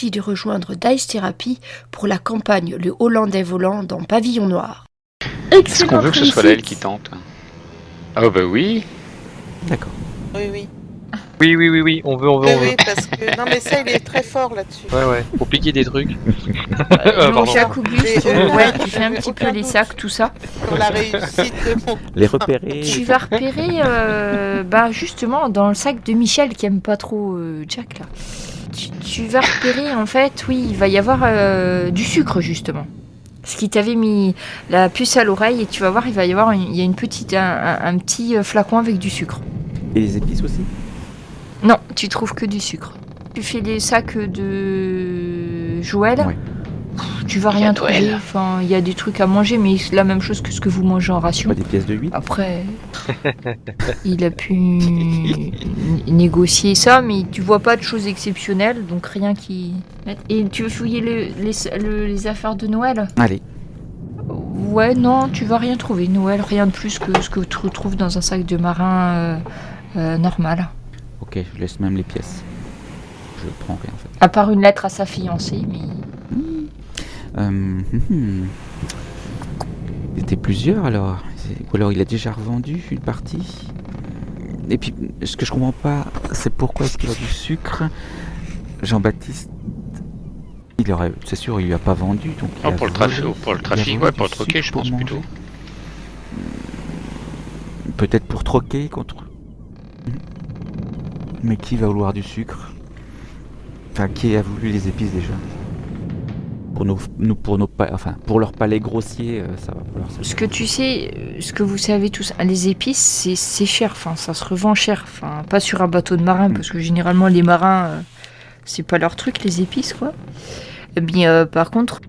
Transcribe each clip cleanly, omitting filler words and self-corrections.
Merci de rejoindre Dice Therapy pour la campagne Le Hollandais volant dans Pavillon Noir. Est-ce qu'on veut que ce soit elle qui tente? Oh bah oui. D'accord. Oui. Oui, on veut. Oui, parce que... Non, mais ça, il est très fort là-dessus. Ouais, pour piquer des trucs. Donc, pardon. Auguste, ouais, tu fais un petit peu les sacs, tout ça. Pour la réussite de mon... Les repérer. Tu vas repérer, justement, dans le sac de Michel qui aime pas trop Jack, là. Tu vas repérer, en fait, oui, il va y avoir du sucre, justement. Ce qui t'avait mis la puce à l'oreille, et tu vas voir, il y a une petite, un petit flacon avec du sucre. Et les épices aussi? Non, tu trouves que du sucre. Tu fais les sacs de Joël. Ouais. Tu vas rien Noël. trouver. Enfin, il y a des trucs à manger, mais c'est la même chose que ce que vous mangez en ration. Pas des pièces de 8? Après, il a pu négocier ça, mais tu vois pas de choses exceptionnelles, donc rien qui... Et tu veux fouiller les affaires de Noël? Allez. Ouais, non, tu vas rien trouver. Noël, rien de plus que ce que tu retrouves dans un sac de marin normal. Ok, je laisse même les pièces. Je prends rien en fait. À part une lettre à sa fiancée, mais... Il était plusieurs alors. Ou alors il a déjà revendu une partie. Et puis, ce que je comprends pas, c'est pourquoi est-ce qu'il a du sucre. Jean-Baptiste, c'est sûr, il lui a pas vendu. Donc il a Pour le volé. trafic, ouais, pour le troquer, je pense plutôt. Peut-être pour troquer contre... Mais qui va vouloir du sucre? Enfin, qui a voulu les épices déjà? Pour leur palais grossier, ça va falloir... Ce que tu sais, ce que vous savez tous, les épices, c'est cher, enfin, ça se revend cher, enfin, pas sur un bateau de marin, parce que généralement les marins, c'est pas leur truc, les épices, quoi. Eh bien, par contre,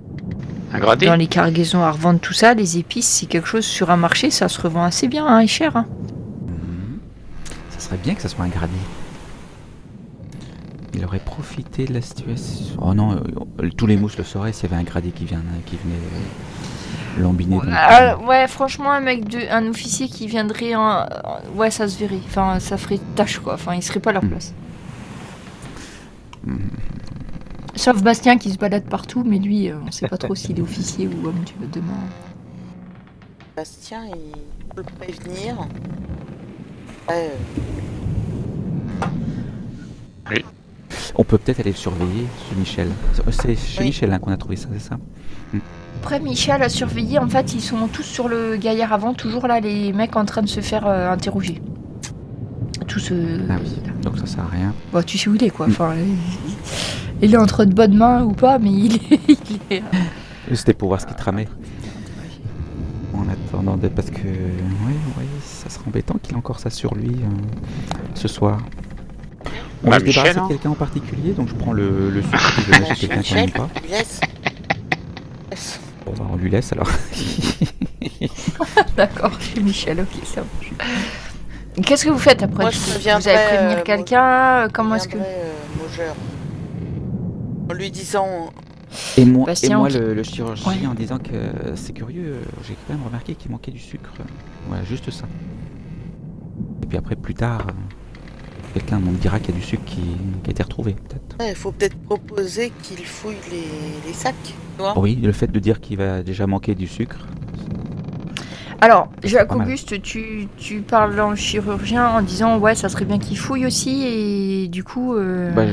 Un gradé? dans les cargaisons à revendre, tout ça, les épices, c'est quelque chose sur un marché, ça se revend assez bien, et cher, hein. Ça serait bien que ça soit un gradé. Il aurait profité de la situation. Oh non, tous les mousses le sauraient s'il y avait un gradé qui venait lambiner. Ouais, franchement, un officier qui viendrait ouais, ça se verrait. Enfin, ça ferait tâche, quoi. Enfin, il serait pas à leur place. Sauf Bastien qui se balade partout, mais lui, on sait pas trop s'il est officier ou homme demain. Bastien, il peut le prévenir. Ouais, Oui. On peut peut-être aller le surveiller, ce Michel. C'est chez Oui. Michel qu'on a trouvé ça, c'est ça? Après, Michel a surveillé. En fait, ils sont tous sur le gaillard avant, toujours là, les mecs en train de se faire interroger. Tous. Ah oui, donc ça sert à rien. Bon, tu sais où il est, quoi. Enfin, il est entre de bonnes mains ou pas, mais il est. C'était pour voir ce qu'il tramait. En attendant, parce que... Ouais, ça serait embêtant qu'il ait encore ça sur lui ce soir. On Bah, va se débarrasser Michel, de hein. quelqu'un en particulier, donc je prends le sucre que je donne chez quelqu'un qu'on n'aime pas. Yes. Bon, bah, on lui laisse alors. D'accord, chez Michel, ok, ça marche. Qu'est-ce que vous faites après? Moi, du je coup préviendrai, vous allez prévenir quelqu'un? Comment est-ce que... Mogeur. En lui disant... Et moi, Bastien, le chirurgien, ouais. en disant que c'est curieux, j'ai quand même remarqué qu'il manquait du sucre. Voilà, juste ça. Et puis après, plus tard, quelqu'un me dira qu'il y a du sucre qui a été retrouvé, peut-être. Il faut peut-être proposer qu'il fouille les sacs. Tu vois. Oui, le fait de dire qu'il va déjà manquer du sucre. Alors, Jacques pas mal. Auguste, tu parles en chirurgien en disant ouais, ça serait bien qu'il fouille aussi, et du coup,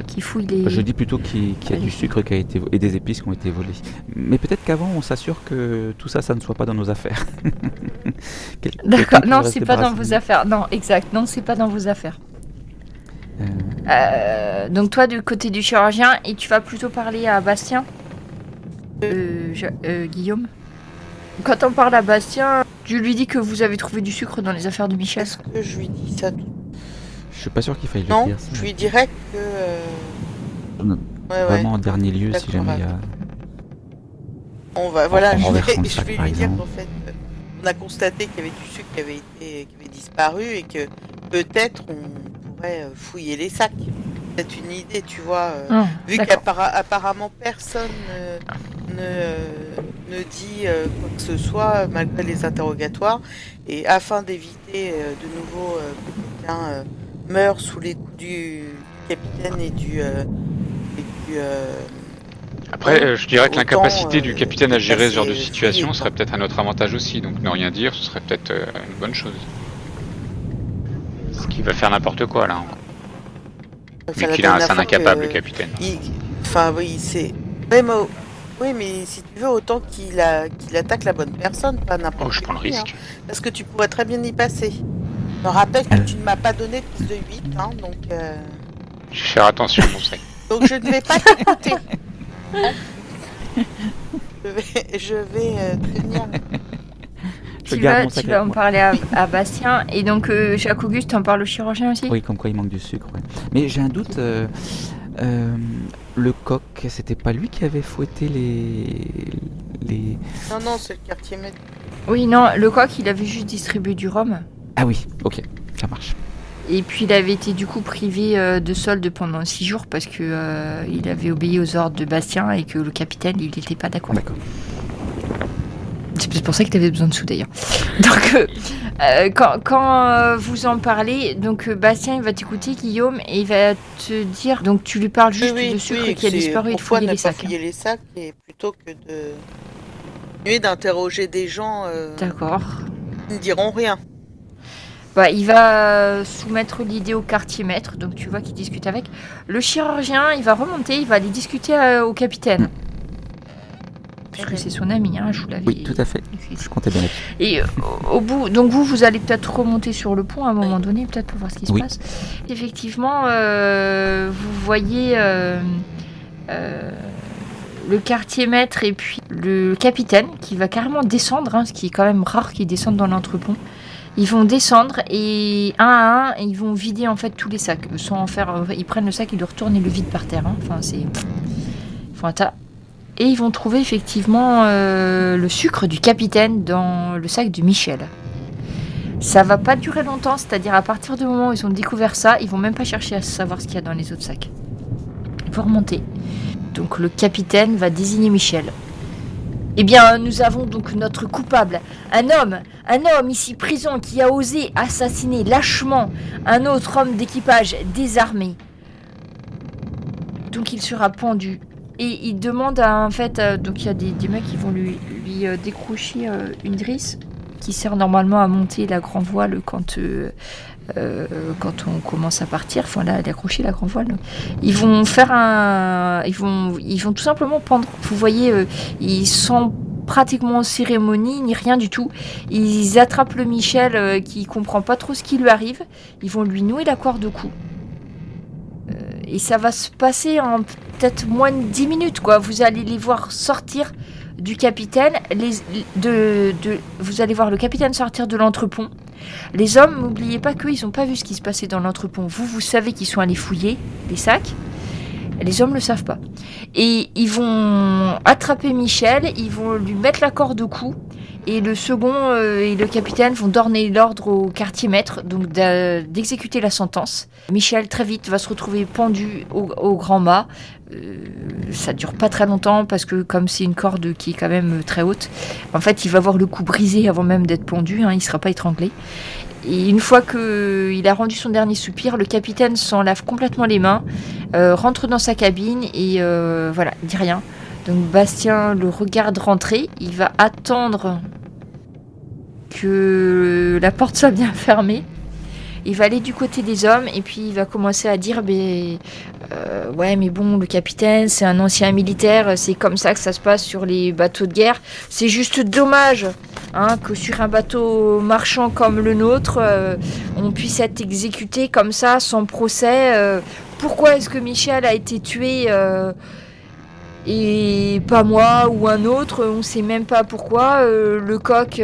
qu'il fouille les... Je dis plutôt qu'il y a du sucre qui a été et des épices qui ont été volées. Mais peut-être qu'avant, on s'assure que tout ça, ça ne soit pas dans nos affaires. D'accord, non, c'est pas dans vos affaires. Non, exact, non, c'est pas dans vos affaires. Donc toi, du côté du chirurgien, et tu vas plutôt parler à Bastien, Guillaume. Quand on parle à Bastien, tu lui dis que vous avez trouvé du sucre dans les affaires de Michel. Est-ce que je lui dis ça tout? Je suis pas sûr qu'il faille le Non, dire. Ça. je lui dirais que... Vraiment en dernier lieu, si D'accord, jamais il y a... On va, voilà, en je renversant le vais sac, lui par dire exemple. qu'en fait, on a constaté qu'il y avait du sucre qui avait disparu et que peut-être on pourrait fouiller les sacs. C'est une idée, tu vois. Vu qu'apparemment personne ne dit quoi que ce soit malgré les interrogatoires, et afin d'éviter de nouveau que quelqu'un meure sous les coups du capitaine et du Après, je dirais que Autant, l'incapacité du capitaine à gérer ce genre de passer situation fouiller, serait peut-être à notre avantage aussi, donc ne rien dire, ce serait peut-être une bonne chose. Ce qui va faire n'importe quoi là. Enfin, Mais la qu'il a dernière un fois incapable, que- le capitaine. Enfin, oui, c'est. Ouais, oui, mais si tu veux, autant qu'il attaque la bonne personne, pas n'importe Oh, je prends le qui, hein. risque. Parce que tu pourrais très bien y passer. Je me rappelle que tu ne m'as pas donné plus de 8, hein, donc Je vais faire attention, mon sac. je ne vais pas t'écouter. Je vais tenir. Je garde mon sac Tu vas avec en moi. parler à Bastien. Et donc, Jacques Auguste, t'en parles au chirurgien aussi? Oui, comme quoi il manque du sucre. Ouais. Mais j'ai un doute. Le coq, c'était pas lui qui avait fouetté les... Non, c'est le quartier maître. Oui, non, le coq, il avait juste distribué du rhum. Ah oui, ok, ça marche. Et puis, il avait été du coup privé de solde pendant 6 jours parce que il avait obéi aux ordres de Bastien et que le capitaine, il n'était pas d'accord. D'accord. C'est pour ça que tu avais besoin de sous d'ailleurs. Donc, quand vous en parlez, donc Bastien il va t'écouter, Guillaume, et il va te dire. Donc tu lui parles juste de sucre qui a disparu et de pourquoi fouiller ne les pas sacs. fouiller les sacs et plutôt que de continuer d'interroger des gens D'accord. qui ne diront rien. Bah, il va soumettre l'idée au quartier maître, donc tu vois qu'il discute avec. Le chirurgien, il va remonter, il va aller discuter au capitaine. Puisque c'est son ami, hein, je vous l'avais. Oui, tout à fait. Je comptais bien là-dessus. Et au bout, donc vous allez peut-être remonter sur le pont à un moment donné, peut-être pour voir ce qui se passe. Effectivement, vous voyez le quartier maître et puis le capitaine qui va carrément descendre, hein, ce qui est quand même rare qu'ils descendent dans l'entrepont. Ils vont descendre et un à un, ils vont vider en fait tous les sacs, sans en faire. Ils prennent le sac, ils le retournent et le vident par terre. Hein. Enfin, c'est. Ils font un tas. Et ils vont trouver effectivement le sucre du capitaine dans le sac de Michel. Ça va pas durer longtemps, c'est-à-dire à partir du moment où ils ont découvert ça, ils vont même pas chercher à savoir ce qu'il y a dans les autres sacs. Ils vont remonter. Donc le capitaine va désigner Michel. Eh bien, nous avons donc notre coupable, un homme ici présent qui a osé assassiner lâchement un autre homme d'équipage désarmé. Donc il sera pendu. Et il demande en fait, donc il y a des mecs qui vont lui décrocher une drisse qui sert normalement à monter la grand voile quand on commence à partir. Enfin là, d'accrocher la grand voile. Donc. Ils vont faire ils vont tout simplement pendre. Vous voyez, ils sont pratiquement en cérémonie ni rien du tout. Ils attrapent le Michel qui comprend pas trop ce qui lui arrive. Ils vont lui nouer la corde au cou. Et ça va se passer en peut-être moins de 10 minutes, quoi. Vous allez les voir sortir du capitaine. Vous allez voir le capitaine sortir de l'entrepont. Les hommes, n'oubliez pas qu'eux, ils n'ont pas vu ce qui se passait dans l'entrepont. Vous savez qu'ils sont allés fouiller les sacs. Les hommes ne le savent pas. Et ils vont attraper Michel, ils vont lui mettre la corde au cou. Et le second et le capitaine vont donner l'ordre au quartier maître donc d'exécuter la sentence. Michel, très vite, va se retrouver pendu au grand mât. Ça dure pas très longtemps parce que comme c'est une corde qui est quand même très haute, en fait, il va avoir le cou brisé avant même d'être pendu. Hein, il sera pas étranglé. Et une fois qu'il a rendu son dernier soupir, le capitaine s'en lave complètement les mains, rentre dans sa cabine et voilà, il dit rien. Donc Bastien le regarde rentrer, il va attendre que la porte soit bien fermée. Il va aller du côté des hommes et puis il va commencer à dire ouais mais bon, le capitaine c'est un ancien militaire, c'est comme ça que ça se passe sur les bateaux de guerre. C'est juste dommage que sur un bateau marchand comme le nôtre, on puisse être exécuté comme ça sans procès. Pourquoi est-ce que Michel a été tué et pas moi ou un autre, on sait même pas pourquoi. Le coq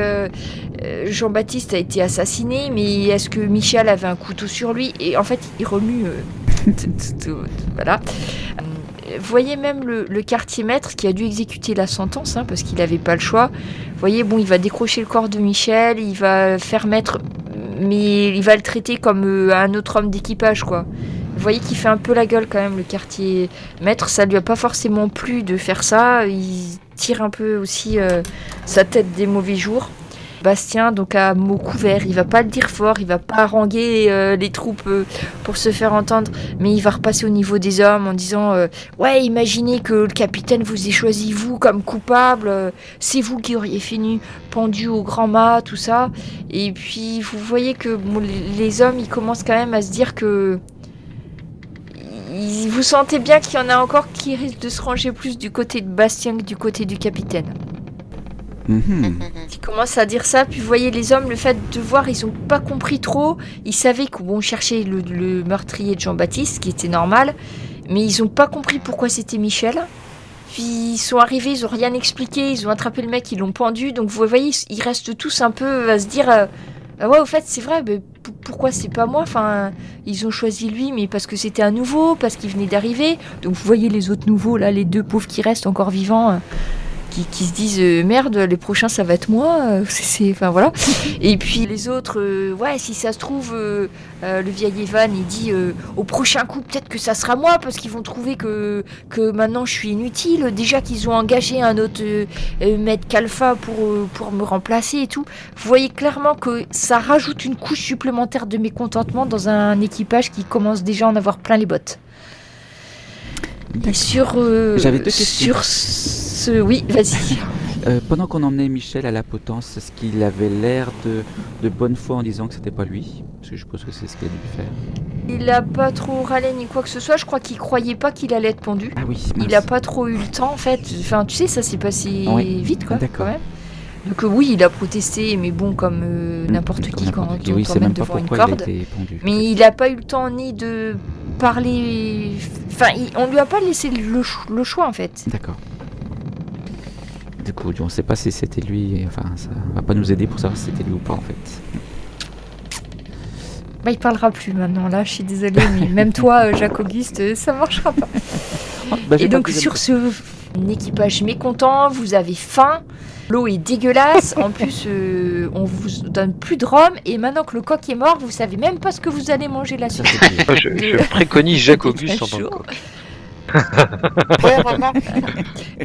Jean-Baptiste a été assassiné, mais est-ce que Michel avait un couteau sur lui? Et en fait, il remue. Voilà. Vous voyez même le quartier maître qui a dû exécuter la sentence, parce qu'il n'avait pas le choix. Vous voyez, bon, il va décrocher le corps de Michel, il va faire mettre, mais il va le traiter comme un autre homme d'équipage, quoi. Vous voyez qu'il fait un peu la gueule quand même, le quartier maître. Ça lui a pas forcément plu de faire ça. Il tire un peu aussi sa tête des mauvais jours. Bastien donc à mot couvert, il va pas le dire fort, il va pas haranguer les troupes pour se faire entendre, mais il va repasser au niveau des hommes en disant ouais, imaginez que le capitaine vous ait choisi vous comme coupable, c'est vous qui auriez fini pendu au grand mât, tout ça. Et puis vous voyez que les hommes ils commencent quand même à se dire que vous sentez bien qu'il y en a encore qui risquent de se ranger plus du côté de Bastien que du côté du capitaine. Ils commencent à dire ça, puis vous voyez les hommes, le fait de voir, ils ont pas compris trop. Ils savaient qu'on cherchait le meurtrier de Jean-Baptiste, ce qui était normal, mais ils ont pas compris pourquoi c'était Michel. Puis ils sont arrivés, ils ont rien expliqué, ils ont attrapé le mec, ils l'ont pendu, donc vous voyez, ils restent tous un peu à se dire ouais, au fait, c'est vrai, mais pourquoi c'est pas moi? Enfin, ils ont choisi lui, mais parce que c'était un nouveau, parce qu'il venait d'arriver. Donc vous voyez les autres nouveaux, là, les 2 pauvres qui restent encore vivants, qui se disent merde, les prochains ça va être moi. Enfin voilà. Et puis les autres, ouais, si ça se trouve, le vieil Evan, il dit au prochain coup, peut-être que ça sera moi, parce qu'ils vont trouver que maintenant je suis inutile. Déjà qu'ils ont engagé un autre maître Kalfa pour me remplacer et tout. Vous voyez clairement que ça rajoute une couche supplémentaire de mécontentement dans un équipage qui commence déjà à en avoir plein les bottes. Et sur J'avais 2 questions. Oui, vas-y. Pendant qu'on emmenait Michel à la potence, est-ce qu'il avait l'air de bonne foi en disant que c'était pas lui? Parce que je suppose que c'est ce qu'il a dû faire. Il a pas trop râlé ni quoi que ce soit, je crois qu'il croyait pas qu'il allait être pendu. Ah oui, il a pas trop eu le temps en fait. Enfin, tu sais, ça s'est passé vite quoi. D'accord. Quand même. Donc oui, il a protesté, mais bon, comme n'importe qui quand on t'emmène devant une corde. Mais il a pas eu le temps ni de parler. Enfin, on lui a pas laissé le choix en fait. D'accord. Du coup, on ne sait pas si c'était lui, enfin ça va pas nous aider pour savoir si c'était lui ou pas en fait. Bah, il parlera plus maintenant, là, je suis désolée, mais même toi, Jacques-Auguste, ça marchera pas. Et donc sur ce équipage mécontent, vous avez faim, l'eau est dégueulasse, en plus on vous donne plus de rhum, et maintenant que le coq est mort, vous savez même pas ce que vous allez manger la suite. Je préconise Jacques-Auguste en tant que coq. Ouais, remarque.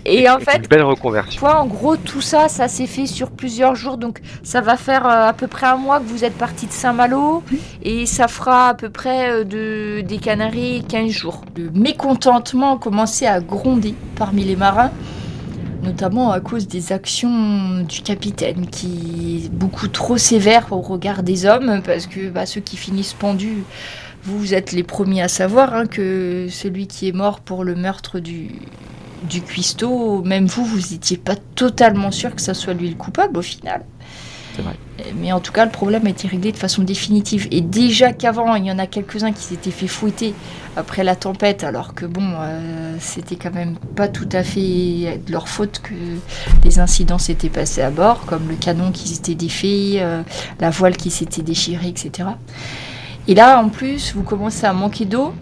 Et en fait, une belle reconversion. en gros, tout ça s'est fait sur plusieurs jours. Donc, ça va faire à peu près un mois que vous êtes parti de Saint-Malo. Et ça fera à peu près des Canaries 15 jours. Le mécontentement commençait à gronder parmi les marins, notamment à cause des actions du capitaine, qui est beaucoup trop sévère au regard des hommes, parce que ceux qui finissent pendus, vous êtes les premiers à savoir que celui qui est mort pour le meurtre du cuistot, même vous n'étiez pas totalement sûr que ça soit lui le coupable au final. C'est vrai. Mais en tout cas, le problème a été réglé de façon définitive. Et déjà qu'avant, il y en a quelques-uns qui s'étaient fait fouetter après la tempête, alors que c'était quand même pas tout à fait de leur faute que les incidents s'étaient passés à bord, comme le canon qui s'était défait, la voile qui s'était déchirée, etc. Et là, en plus, vous commencez à manquer d'eau.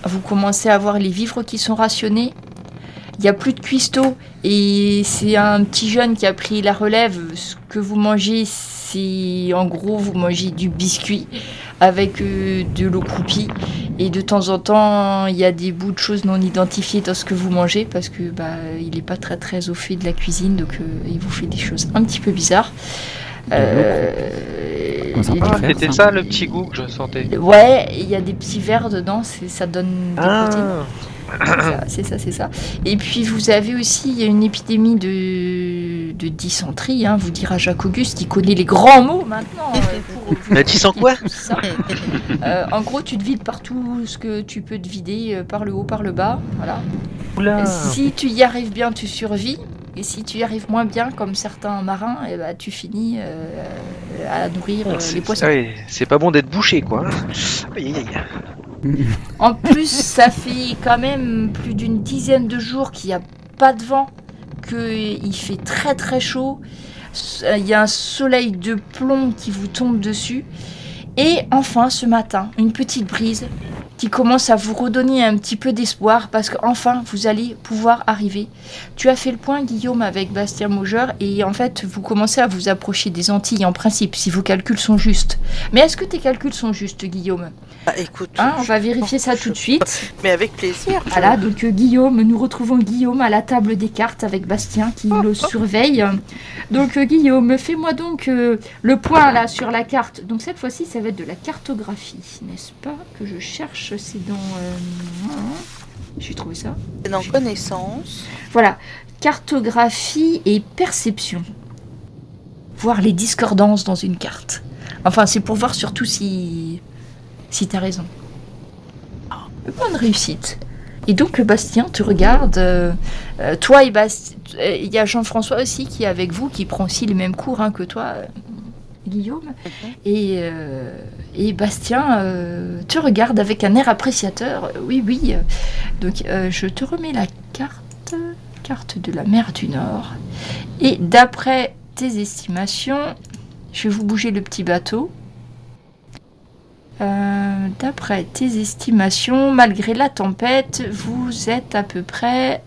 Vous commencez à avoir les vivres qui sont rationnés. Il n'y a plus de cuistot. Et c'est un petit jeune qui a pris la relève. Ce que vous mangez, c'est en gros, vous mangez du biscuit avec de l'eau croupie. Et de temps en temps, il y a des bouts de choses non identifiées dans ce que vous mangez. Parce que il n'est pas très très au fait de la cuisine. Donc il vous fait des choses un petit peu bizarres. C'était ça le petit goût que je sentais. Ouais, il y a des petits verres dedans, ça donne des protéines. C'est ça. Et puis vous avez aussi, il y a une épidémie de dysenterie, vous dira Jacques-Auguste, qui connaît les grands mots maintenant. La dysenterie quoi? En gros, tu te vides partout ce que tu peux te vider, par le haut, par le bas, voilà. Oula. Si tu y arrives bien, tu survis. Et si tu y arrives moins bien, comme certains marins, tu finis à nourrir les poissons. C'est pas bon d'être bouché, quoi. Aïe, aïe, aïe. En plus, ça fait quand même plus d'une dizaine de jours qu'il n'y a pas de vent, qu'il fait très très chaud. Il y a un soleil de plomb qui vous tombe dessus. Et enfin, ce matin, une petite brise qui commence à vous redonner un petit peu d'espoir parce qu'enfin, vous allez pouvoir arriver. Tu as fait le point, Guillaume, avec Bastien Maugeur et en fait, vous commencez à vous approcher des Antilles en principe, si vos calculs sont justes. Mais est-ce que tes calculs sont justes, Guillaume ? Écoute, on va vérifier ça tout de suite. Mais avec plaisir. Voilà, donc Guillaume, nous retrouvons Guillaume à la table des cartes avec Bastien qui le surveille. Donc Guillaume, fais-moi donc le point là sur la carte. Donc cette fois-ci, ça va être de la cartographie, n'est-ce pas ? Que je cherche, c'est dans... J'ai trouvé ça. C'est dans connaissance. Voilà, cartographie et perception. Voir les discordances dans une carte. Enfin, c'est pour voir surtout si t'as raison. Bonne réussite. Et donc Bastien te regarde, toi et Bastien, il y a Jean-François aussi qui est avec vous, qui prend aussi les mêmes cours que toi, Guillaume. Et Bastien te regarde avec un air appréciateur. Oui. Donc je te remets la carte de la mer du Nord. Et d'après tes estimations, je vais vous bouger le petit bateau. D'après tes estimations, malgré la tempête, vous êtes à peu près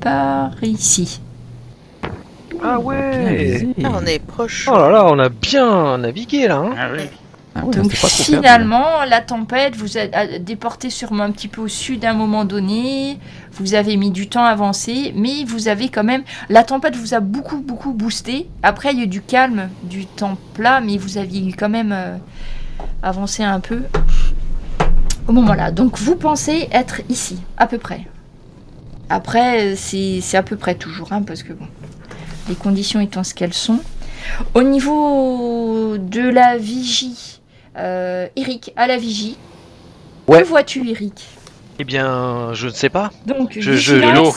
par ici. Ah ouais. On est proche. Oh là là, on a bien navigué là. Hein. Ah oui. Donc finalement, la tempête vous a déporté sûrement un petit peu au sud à un moment donné. Vous avez mis du temps à avancer, mais vous avez quand même... La tempête vous a beaucoup boosté. Après, il y a eu du calme, du temps plat, mais vous aviez quand même avancé un peu au moment-là. Donc vous pensez être ici, à peu près. Après, c'est à peu près toujours, parce que bon, les conditions étant ce qu'elles sont. Au niveau de la vigie, Eric, à la vigie. Ouais. Que vois-tu, Eric ? Eh bien, je ne sais pas. Donc, de l'eau.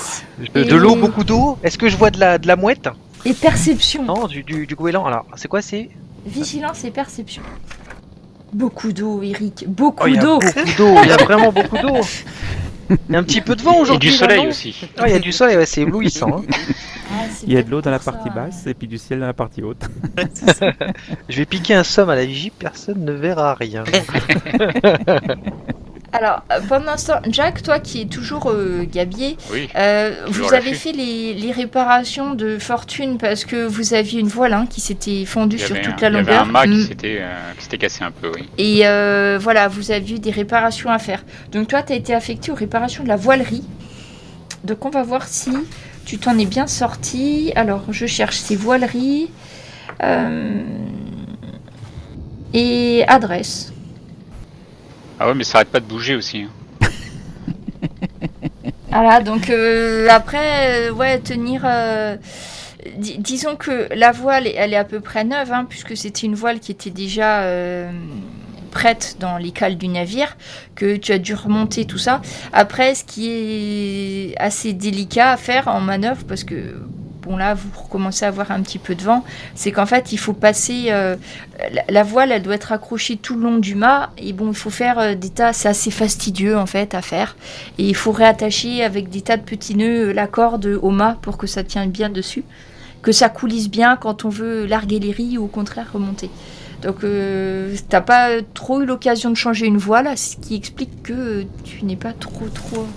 De l'eau, beaucoup d'eau. Est-ce que je vois de la mouette ? Et perception. Non, du goéland. Alors, c'est quoi, c'est ? Vigilance et perception. Beaucoup d'eau, Eric. Beaucoup il y a d'eau. beaucoup d'eau. Il y a vraiment beaucoup d'eau. Il y a un petit peu de vent aujourd'hui. Et du soleil là, non aussi. Ah, il y a du soleil, ouais, c'est éblouissant. Hein. Il y a de l'eau dans la partie basse et puis du ciel dans la partie haute. Je vais piquer un somme à la vigie, personne ne verra rien. Alors, pendant ce temps, Jack, toi qui es toujours gabier, Oui. vous avez fait les réparations de fortune parce que vous aviez une voile qui s'était fendue sur toute la longueur. Il y avait un mât qui s'était cassé un peu, oui. Et voilà, vous avez eu des réparations à faire. Donc toi, tu as été affecté aux réparations de la voilerie. Donc on va voir si tu t'en es bien sorti. Alors, je cherche ces voileries. Et adresse. Ah ouais, mais ça arrête pas de bouger aussi. Voilà, donc après, tenir... disons que la voile, elle est à peu près neuve, puisque c'était une voile qui était déjà prête dans les cales du navire, que tu as dû remonter tout ça. Après, ce qui est assez délicat à faire en manœuvre, parce que... Bon là, vous recommencez à avoir un petit peu de vent. C'est qu'en fait, il faut passer... la voile, elle doit être accrochée tout le long du mât. Et bon, il faut faire des tas... C'est assez fastidieux, en fait, à faire. Et il faut réattacher avec des tas de petits nœuds la corde au mât pour que ça tienne bien dessus. Que ça coulisse bien quand on veut larguer les rilles ou au contraire remonter. Donc, t'as pas trop eu l'occasion de changer une voile, ce qui explique que tu n'es pas trop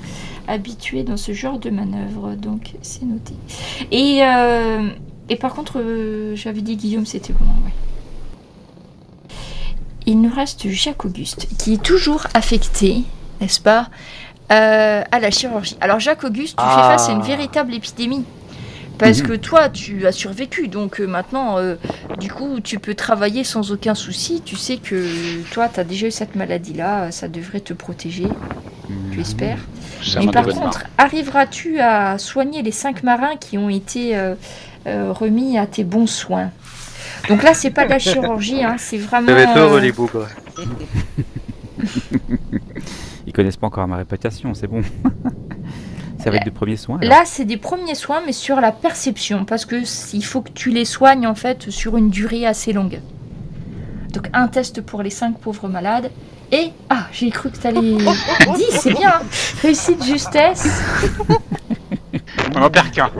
habitué dans ce genre de manœuvre, donc c'est noté. Et par contre, j'avais dit Guillaume, c'était bon, ouais. Il nous reste Jacques Auguste, qui est toujours affecté, n'est-ce pas, à la chirurgie. Alors Jacques Auguste, tu fais face à une véritable épidémie. Parce que toi, tu as survécu, donc maintenant, du coup, tu peux travailler sans aucun souci. Tu sais que toi, tu as déjà eu cette maladie-là, ça devrait te protéger, tu espères. Mais par contre, arriveras-tu à soigner les 5 marins qui ont été remis à tes bons soins ? Donc là, c'est pas de la chirurgie, c'est vraiment... Ça va être heureux, les bougres. Ils connaissent pas encore ma réputation, c'est bon. Ça va être des premiers soins. Là, c'est des premiers soins, mais sur la perception, parce que il faut que tu les soignes en fait sur une durée assez longue. Donc un test pour les 5 pauvres malades. Et j'ai cru que t'allais... 10, c'est bien. Réussite, justesse. On en perd qu'un.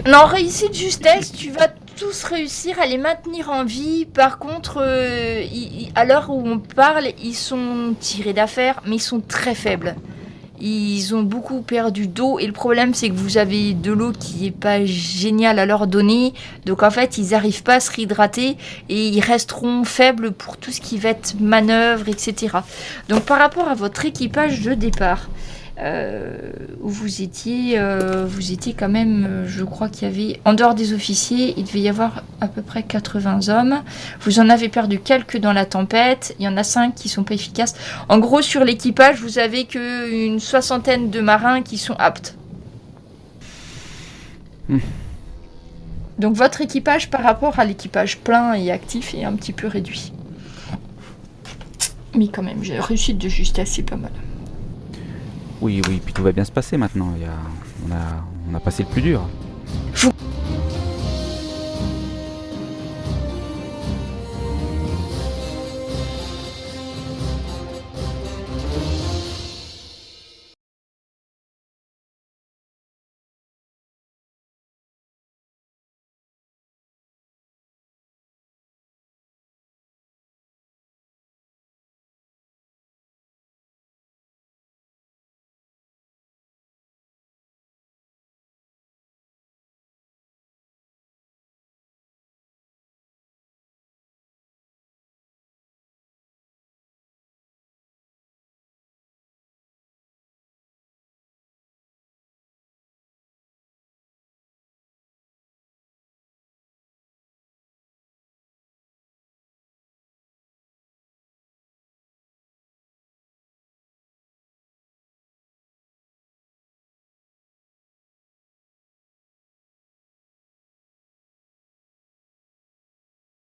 Non, réussite, justesse, tous réussir à les maintenir en vie. Par contre, à l'heure où on parle, ils sont tirés d'affaire, mais ils sont très faibles. Ils ont beaucoup perdu d'eau et le problème c'est que vous avez de l'eau qui est pas géniale à leur donner. Donc en fait ils n'arrivent pas à se réhydrater et ils resteront faibles pour tout ce qui va être manœuvre, etc. Donc par rapport à votre équipage de départ, où vous étiez quand même, je crois qu'il y avait, en dehors des officiers, il devait y avoir à peu près 80 hommes. Vous en avez perdu quelques dans la tempête. Il y en a 5 qui sont pas efficaces. En gros, sur l'équipage, vous avez qu'une 60aine de marins qui sont aptes. Donc votre équipage par rapport à l'équipage plein et actif est un petit peu réduit. Mais quand même, j'ai réussi de justesse, c'est pas mal. Oui, puis tout va bien se passer maintenant. On a passé le plus dur. Vous